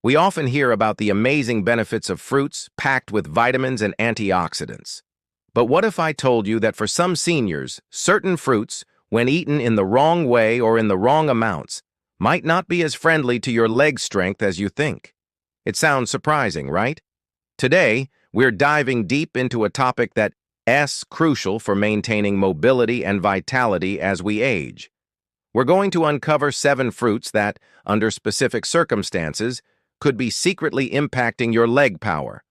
We often hear about the amazing benefits of fruits packed with vitamins and antioxidants. But what if I told you that for some seniors, certain fruits, when eaten in the wrong way or in the wrong amounts, might not be as friendly to your leg strength as you think? It sounds surprising, right? Today, we're diving deep into a topic that is crucial for maintaining mobility and vitality as we age. We're going to uncover 7 fruits that, under specific circumstances, could be secretly impacting your leg power.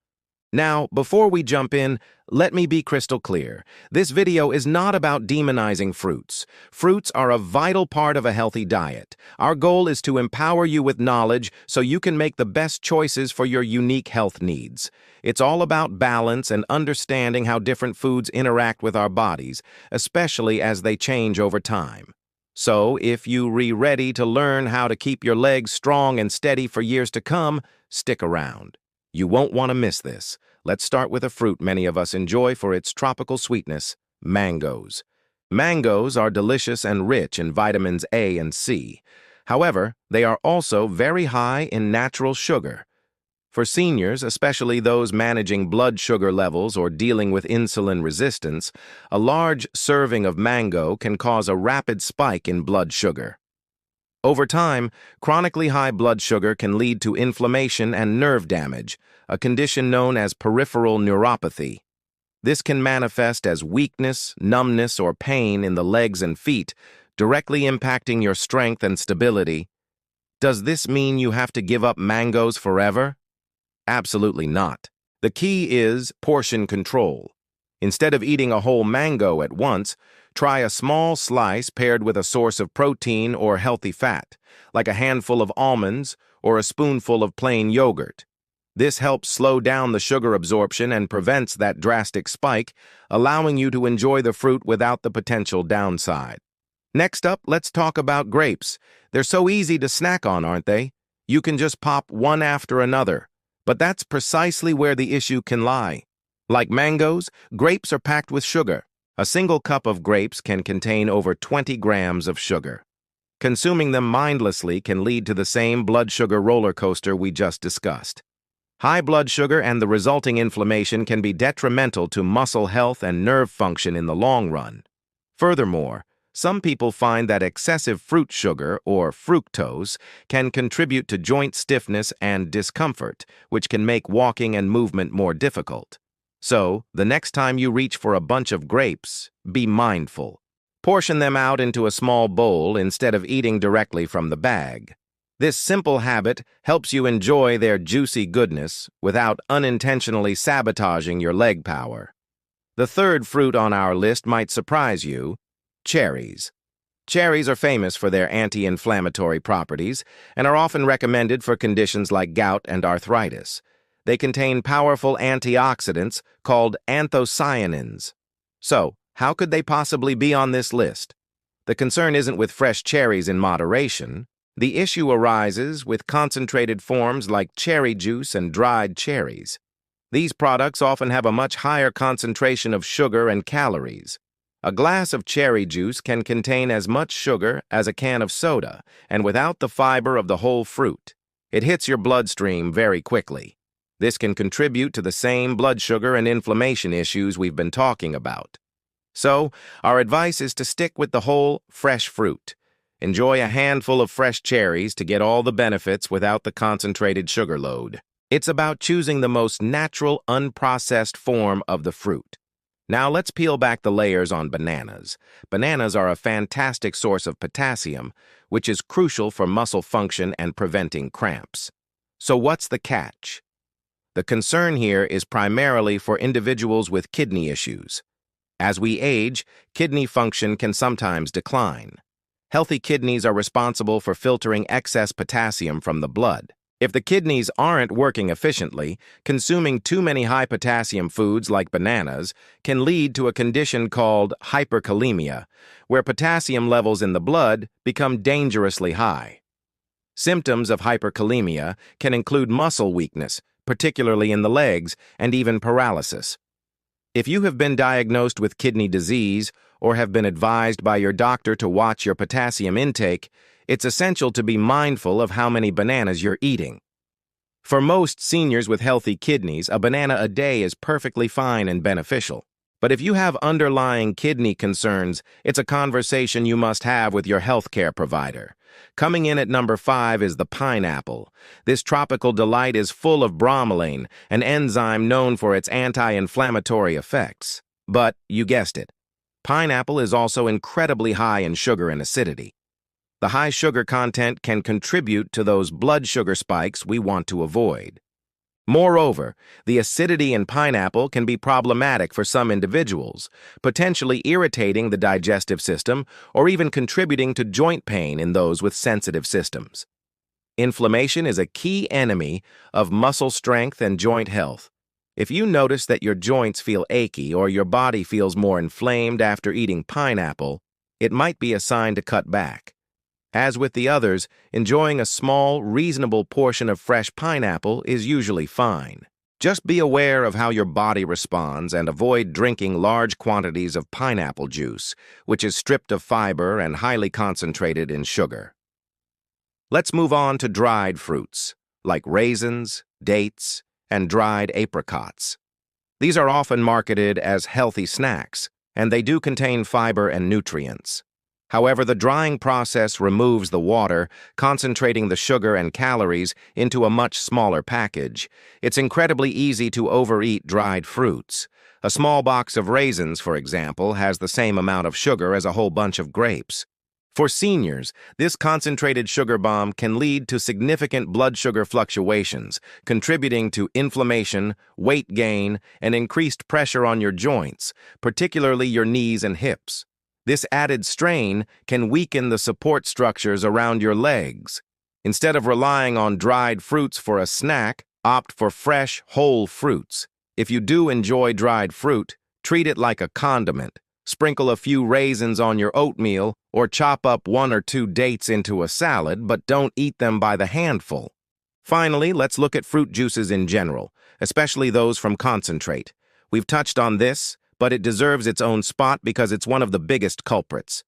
Now, before we jump in, let me be crystal clear. This video is not about demonizing fruits. Fruits are a vital part of a healthy diet. Our goal is to empower you with knowledge so you can make the best choices for your unique health needs. It's all about balance and understanding how different foods interact with our bodies, especially as they change over time. So, if you're ready to learn how to keep your legs strong and steady for years to come, stick around. You won't want to miss this. Let's start with a fruit many of us enjoy for its tropical sweetness, mangoes. Mangoes are delicious and rich in vitamins A and C. However, they are also very high in natural sugar. For seniors, especially those managing blood sugar levels or dealing with insulin resistance, a large serving of mango can cause a rapid spike in blood sugar. Over time, chronically high blood sugar can lead to inflammation and nerve damage, a condition known as peripheral neuropathy. This can manifest as weakness, numbness, or pain in the legs and feet, directly impacting your strength and stability. Does this mean you have to give up mangoes forever? Absolutely not. The key is portion control. Instead of eating a whole mango at once, try a small slice paired with a source of protein or healthy fat, like a handful of almonds or a spoonful of plain yogurt. This helps slow down the sugar absorption and prevents that drastic spike, allowing you to enjoy the fruit without the potential downside. Next up, let's talk about grapes. They're so easy to snack on, aren't they? You can just pop one after another. But that's precisely where the issue can lie. Like mangoes, grapes are packed with sugar. A single cup of grapes can contain over 20 grams of sugar. Consuming them mindlessly can lead to the same blood sugar roller coaster we just discussed. High blood sugar and the resulting inflammation can be detrimental to muscle health and nerve function in the long run. Furthermore, some people find that excessive fruit sugar, or fructose, can contribute to joint stiffness and discomfort, which can make walking and movement more difficult. So, the next time you reach for a bunch of grapes, be mindful. Portion them out into a small bowl instead of eating directly from the bag. This simple habit helps you enjoy their juicy goodness without unintentionally sabotaging your leg power. The third fruit on our list might surprise you: cherries. Cherries are famous for their anti-inflammatory properties and are often recommended for conditions like gout and arthritis. They contain powerful antioxidants called anthocyanins. So, how could they possibly be on this list? The concern isn't with fresh cherries in moderation. The issue arises with concentrated forms like cherry juice and dried cherries. These products often have a much higher concentration of sugar and calories. A glass of cherry juice can contain as much sugar as a can of soda, and without the fiber of the whole fruit. It hits your bloodstream very quickly. This can contribute to the same blood sugar and inflammation issues we've been talking about. So, our advice is to stick with the whole, fresh fruit. Enjoy a handful of fresh cherries to get all the benefits without the concentrated sugar load. It's about choosing the most natural, unprocessed form of the fruit. Now let's peel back the layers on bananas. Bananas are a fantastic source of potassium, which is crucial for muscle function and preventing cramps. So what's the catch? The concern here is primarily for individuals with kidney issues. As we age, kidney function can sometimes decline. Healthy kidneys are responsible for filtering excess potassium from the blood. If the kidneys aren't working efficiently, consuming too many high-potassium foods like bananas can lead to a condition called hyperkalemia, where potassium levels in the blood become dangerously high. Symptoms of hyperkalemia can include muscle weakness, particularly in the legs, and even paralysis. If you have been diagnosed with kidney disease or have been advised by your doctor to watch your potassium intake, it's essential to be mindful of how many bananas you're eating. For most seniors with healthy kidneys, a banana a day is perfectly fine and beneficial. But if you have underlying kidney concerns, it's a conversation you must have with your healthcare provider. Coming in at number 5 is the pineapple. This tropical delight is full of bromelain, an enzyme known for its anti-inflammatory effects. But, you guessed it, pineapple is also incredibly high in sugar and acidity. The high sugar content can contribute to those blood sugar spikes we want to avoid. Moreover, the acidity in pineapple can be problematic for some individuals, potentially irritating the digestive system or even contributing to joint pain in those with sensitive systems. Inflammation is a key enemy of muscle strength and joint health. If you notice that your joints feel achy or your body feels more inflamed after eating pineapple, it might be a sign to cut back. As with the others, enjoying a small, reasonable portion of fresh pineapple is usually fine. Just be aware of how your body responds and avoid drinking large quantities of pineapple juice, which is stripped of fiber and highly concentrated in sugar. Let's move on to dried fruits, like raisins, dates, and dried apricots. These are often marketed as healthy snacks, and they do contain fiber and nutrients. However, the drying process removes the water, concentrating the sugar and calories into a much smaller package. It's incredibly easy to overeat dried fruits. A small box of raisins, for example, has the same amount of sugar as a whole bunch of grapes. For seniors, this concentrated sugar bomb can lead to significant blood sugar fluctuations, contributing to inflammation, weight gain, and increased pressure on your joints, particularly your knees and hips. This added strain can weaken the support structures around your legs. Instead of relying on dried fruits for a snack, opt for fresh, whole fruits. If you do enjoy dried fruit, treat it like a condiment. Sprinkle a few raisins on your oatmeal or chop up 1 or 2 dates into a salad, but don't eat them by the handful. Finally, let's look at fruit juices in general, especially those from concentrate. We've touched on this, but it deserves its own spot because it's one of the biggest culprits.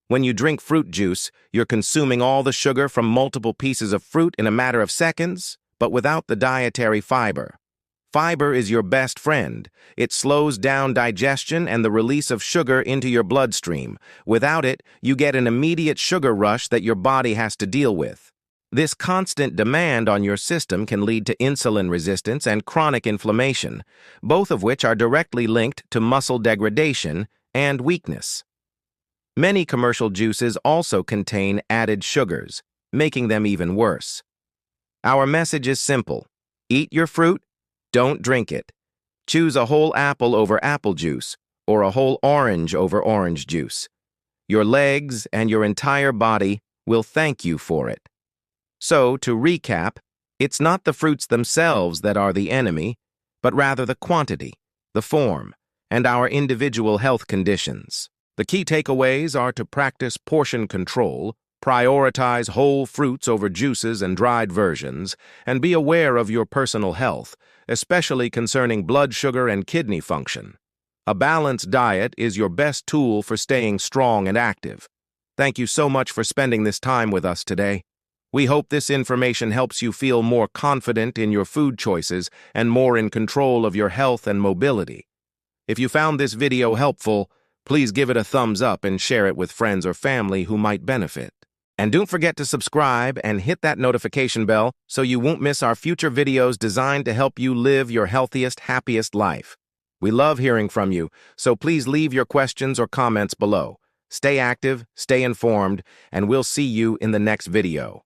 When you drink fruit juice, you're consuming all the sugar from multiple pieces of fruit in a matter of seconds, but without the dietary fiber. Fiber is your best friend. It slows down digestion and the release of sugar into your bloodstream. Without it, you get an immediate sugar rush that your body has to deal with. This constant demand on your system can lead to insulin resistance and chronic inflammation, both of which are directly linked to muscle degradation and weakness. Many commercial juices also contain added sugars, making them even worse. Our message is simple. Eat your fruit, don't drink it. Choose a whole apple over apple juice, or a whole orange over orange juice. Your legs and your entire body will thank you for it. So, to recap, it's not the fruits themselves that are the enemy, but rather the quantity, the form, and our individual health conditions. The key takeaways are to practice portion control, prioritize whole fruits over juices and dried versions, and be aware of your personal health, especially concerning blood sugar and kidney function. A balanced diet is your best tool for staying strong and active. Thank you so much for spending this time with us today. We hope this information helps you feel more confident in your food choices and more in control of your health and mobility. If you found this video helpful, please give it a thumbs up and share it with friends or family who might benefit. And don't forget to subscribe and hit that notification bell so you won't miss our future videos designed to help you live your healthiest, happiest life. We love hearing from you, so please leave your questions or comments below. Stay active, stay informed, and we'll see you in the next video.